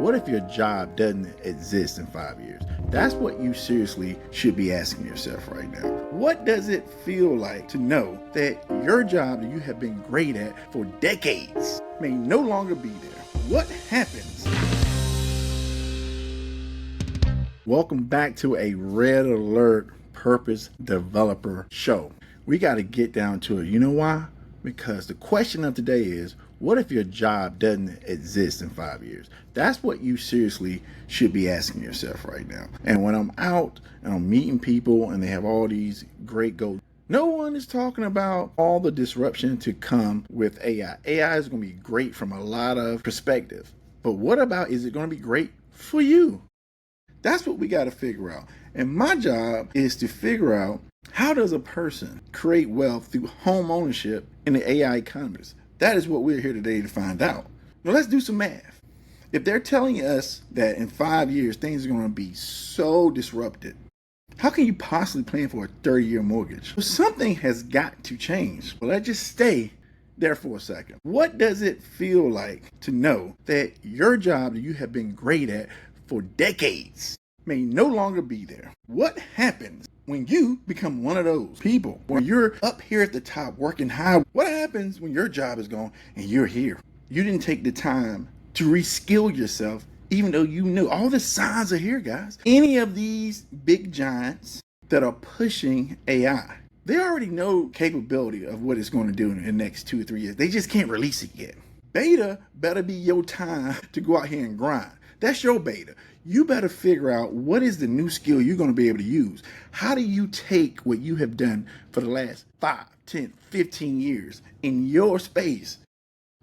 What if your job doesn't exist in 5 years? That's what you seriously should be asking yourself right now. What does it feel like to know that your job that you have been great at for decades may no longer be there? What happens? Welcome back to a Red Alert Purpose Developer Show. We got to get down to it. You know why? Because the question of today is, what if your job doesn't exist in 5 years? That's what you seriously should be asking yourself right now. And when I'm out and I'm meeting people and they have all these great goals, no one is talking about all the disruption to come with AI. AI is going to be great from a lot of perspectives. But what about, is it going to be great for you? That's what we got to figure out. And my job is to figure out, how does a person create wealth through home ownership in the AI economy? That is what we're here today to find out. Now let's do some math. If they're telling us that in 5 years things are going to be so disrupted, how can you possibly plan for a 30-year mortgage? Well, something has got to change. Well, let's just stay there for a second. What does it feel like to know that your job that you have been great at for decades may no longer be there? What happens when you become one of those people, when you're up here at the top working high? What happens when your job is gone and you're here? You didn't take the time to reskill yourself, even though you knew all the signs are here, guys. Any of these big giants that are pushing AI, they already know capability of what it's going to do in the next 2 or 3 years. They just can't release it yet. Beta better be your time to go out here and grind. That's your beta. You better figure out what is the new skill you're going to be able to use. How do you take what you have done for the last 5, 10, 15 years in your space,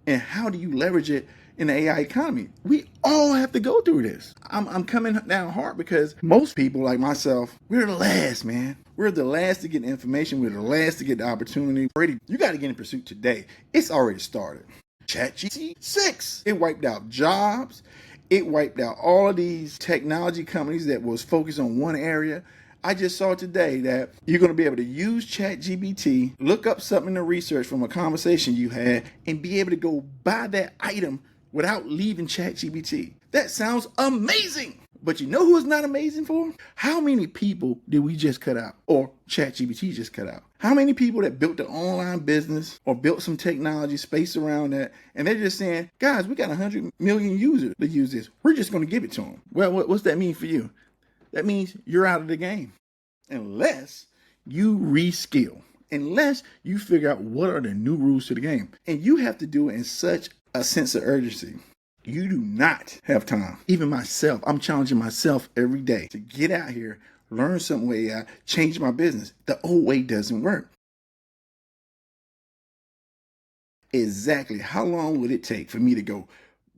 and how do you leverage it in the AI economy? We all have to go through this. I'm coming down hard because most people like myself, we're the last, man. We're the last to get information. We're the last to get the opportunity. You got to get in pursuit today. It's already started. ChatGPT 6, it wiped out jobs. It wiped out all of these technology companies that was focused on one area. I just saw today that you're going to be able to use ChatGPT, look up something in the research from a conversation you had, and be able to go buy that item without leaving ChatGPT. That sounds amazing. But you know who it's not amazing for? How many people did we just cut out, or ChatGPT just cut out? How many people that built their online business or built some technology space around that, and they're just saying, guys, we got 100 million users that use this. We're just going to give it to them. Well, what's that mean for you? That means you're out of the game. Unless you reskill, unless you figure out what are the new rules to the game. And you have to do it in such a sense of urgency. You do not have time. Even myself, I'm challenging myself every day to get out here, learn some way, change my business. The old way doesn't work. Exactly how long would it take for me to go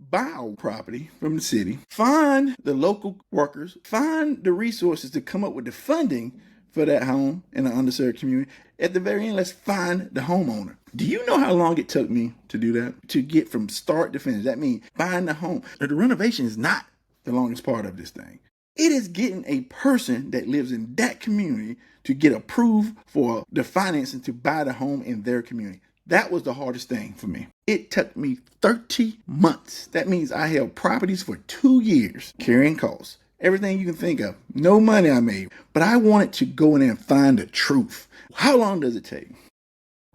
buy a property from the city, find the local workers, find the resources to come up with the funding for that home in an underserved community? At the very end, let's find the homeowner. Do you know how long it took me to do that? To get from start to finish. That means buying the home. The renovation is not the longest part of this thing. It is getting a person that lives in that community to get approved for the financing to buy the home in their community. That was the hardest thing for me. It took me 30 months. That means I held properties for 2 years, carrying costs. Everything you can think of. No money I made. But I wanted to go in there and find the truth. How long does it take?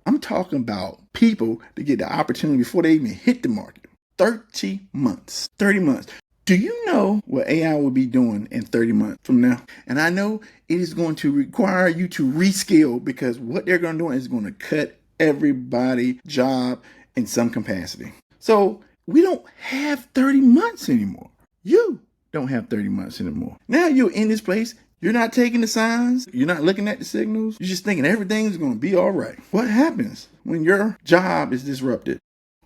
I'm talking about people to get the opportunity before they even hit the market. 30 months. 30 months. Do you know what AI will be doing in 30 months from now? And I know it is going to require you to reskill, because what they're going to do is going to cut everybody's job in some capacity. So we don't have 30 months anymore. You don't have 30 months anymore. Now you're in this place. You're not taking the signs. You're not looking at the signals. You're just thinking everything's going to be all right. What happens when your job is disrupted?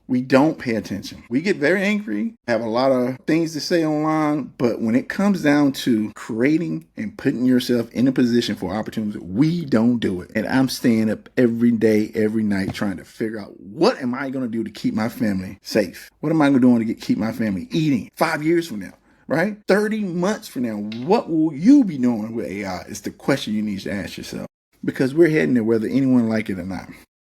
We don't pay attention. We get very angry, have a lot of things to say online, but when it comes down to creating and putting yourself in a position for opportunities, we don't do it. And I'm staying up every day, every night, trying to figure out, what am I going to do to keep my family safe? What am I going to do to keep my family eating 5 years from now? Right? 30 months from now, what will you be doing with AI is the question you need to ask yourself. Because we're heading there whether anyone like it or not.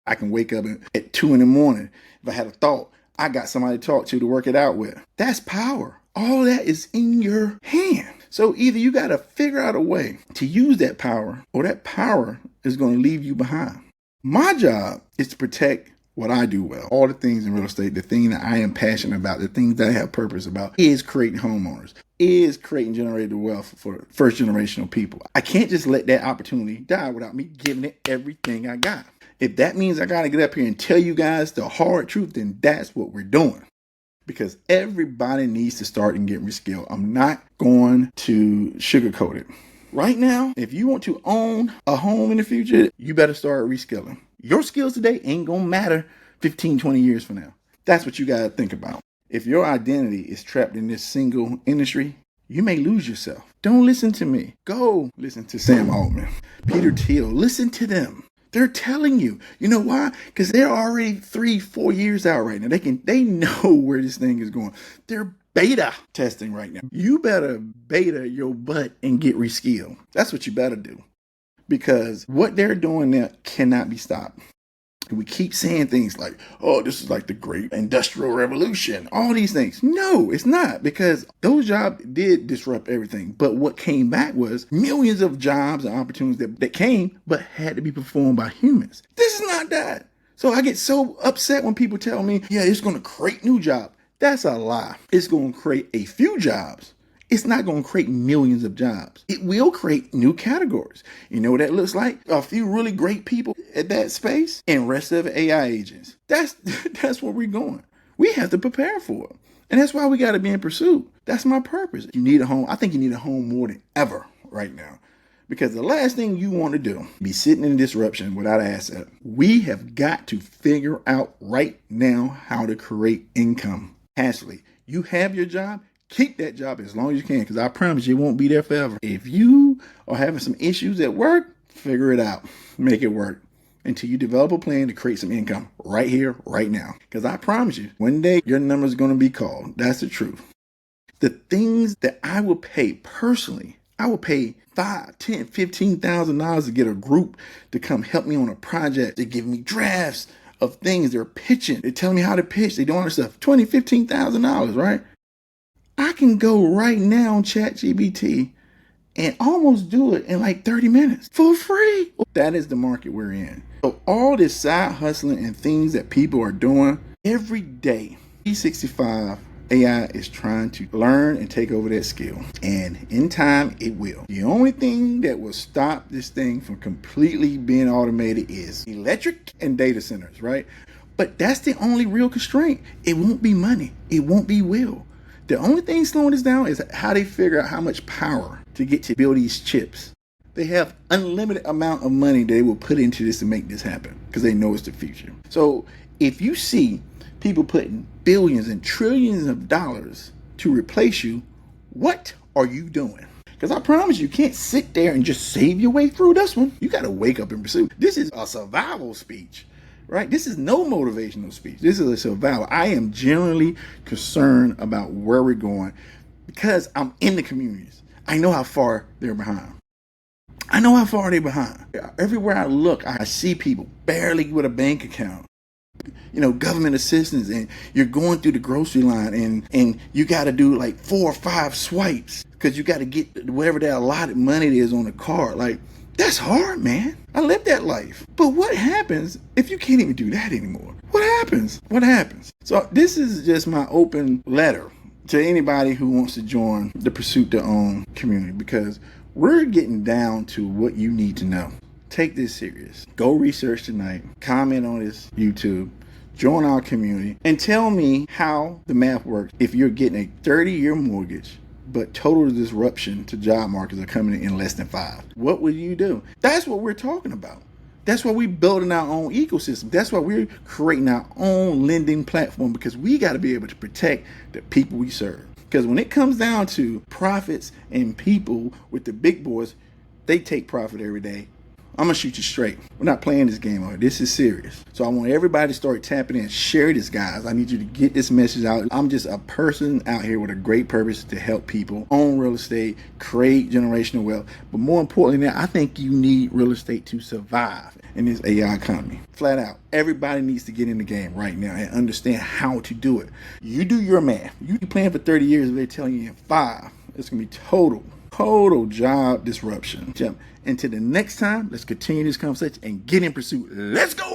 I can wake up at 2 in the morning. If I had a thought, I got somebody to talk to work it out with. That's power. All that is in your hand. So either you got to figure out a way to use that power, or that power is going to leave you behind. My job is to protect what I do well. All the things in real estate, the thing that I am passionate about, the things that I have purpose about, is creating homeowners, is creating generated wealth for first generational people. I can't just let that opportunity die without me giving it everything I got. If that means I got to get up here and tell you guys the hard truth, then that's what we're doing. Because everybody needs to start and get reskilled. I'm not going to sugarcoat it. Right now, if you want to own a home in the future, you better start reskilling. Your skills today ain't going to matter 15, 20 years from now. That's what you got to think about. If your identity is trapped in this single industry, you may lose yourself. Don't listen to me. Go listen to Sam Altman, Peter Thiel. Listen to them. They're telling you. You know why? Because they're already 3-4 years out right now. They know where this thing is going. They're beta testing right now. You better beta your butt and get reskilled. That's what you better do. Because what they're doing now cannot be stopped. We keep saying things like, oh, this is like the great industrial revolution, all these things. No, it's not, because those jobs did disrupt everything. But what came back was millions of jobs and opportunities that came, but had to be performed by humans. This is not that. So I get so upset when people tell me, yeah, it's going to create new jobs. That's a lie. It's going to create a few jobs. It's not going to create millions of jobs. It will create new categories. You know what that looks like? A few really great people at that space, and rest of it AI agents. That's where we're going. We have to prepare for it. And that's why we got to be in pursuit. That's my purpose. You need a home. I think you need a home more than ever right now. Because the last thing you want to do, be sitting in disruption without an asset. We have got to figure out right now how to create income. Ashley, you have your job. Keep that job as long as you can, because I promise you it won't be there forever. If you are having some issues at work, figure it out. Make it work until you develop a plan to create some income right here, right now. Because I promise you, one day your number is going to be called. That's the truth. The things that I will pay personally, I will pay $5,000, $10,000, $15,000 to get a group to come help me on a project. They give me drafts of things. They're pitching. They're telling me how to pitch. They're doing all this stuff. $20,000, $15,000, right? I can go right now on ChatGPT and almost do it in like 30 minutes for free. That is the market we're in. So all this side hustling and things that people are doing every day, 365 AI is trying to learn and take over that skill. And in time, it will. The only thing that will stop this thing from completely being automated is electric and data centers, right? But that's the only real constraint. It won't be money. It won't be will. The only thing slowing this down is how they figure out how much power to get to build these chips. They have unlimited amount of money they will put into this to make this happen because they know it's the future. So if you see people putting billions and trillions of dollars to replace you, what are you doing? Because I promise you can't sit there and just save your way through this one. You got to wake up and pursue. This is a survival speech. Right? This is no motivational speech. This is a survival. I am genuinely concerned about where we're going because I'm in the communities. I know how far they're behind. I know how far they're behind. Everywhere I look, I see people barely with a bank account. You know, government assistance, and you're going through the grocery line and you got to do like 4 or 5 swipes because you got to get whatever that allotted money is on the card. Like, that's hard, man. I lived that life. But what happens if you can't even do that anymore? What happens? What happens? So this is just my open letter to anybody who wants to join the Pursuit to Own community, because we're getting down to what you need to know. Take this serious. Go research tonight. Comment on this YouTube. Join our community and tell me how the math works if you're getting a 30-year mortgage but total disruption to job markets are coming in less than 5. What would you do? That's what we're talking about. That's why we're building our own ecosystem. That's why we're creating our own lending platform, because we got to be able to protect the people we serve. Because when it comes down to profits and people with the big boys, they take profit every day. I'm gonna shoot you straight. We're not playing this game on. This is serious. So I want everybody to start tapping in. Share this, guys. I need you to get this message out. I'm just a person out here with a great purpose to help people own real estate, create generational wealth. But more importantly, I think you need real estate to survive in this AI economy. Flat out, everybody needs to get in the game right now and understand how to do it. You do your math. You plan for 30 years, they're telling you in 5, it's gonna be total job disruption. Until the next time, let's continue this conversation and get in pursuit. Let's go.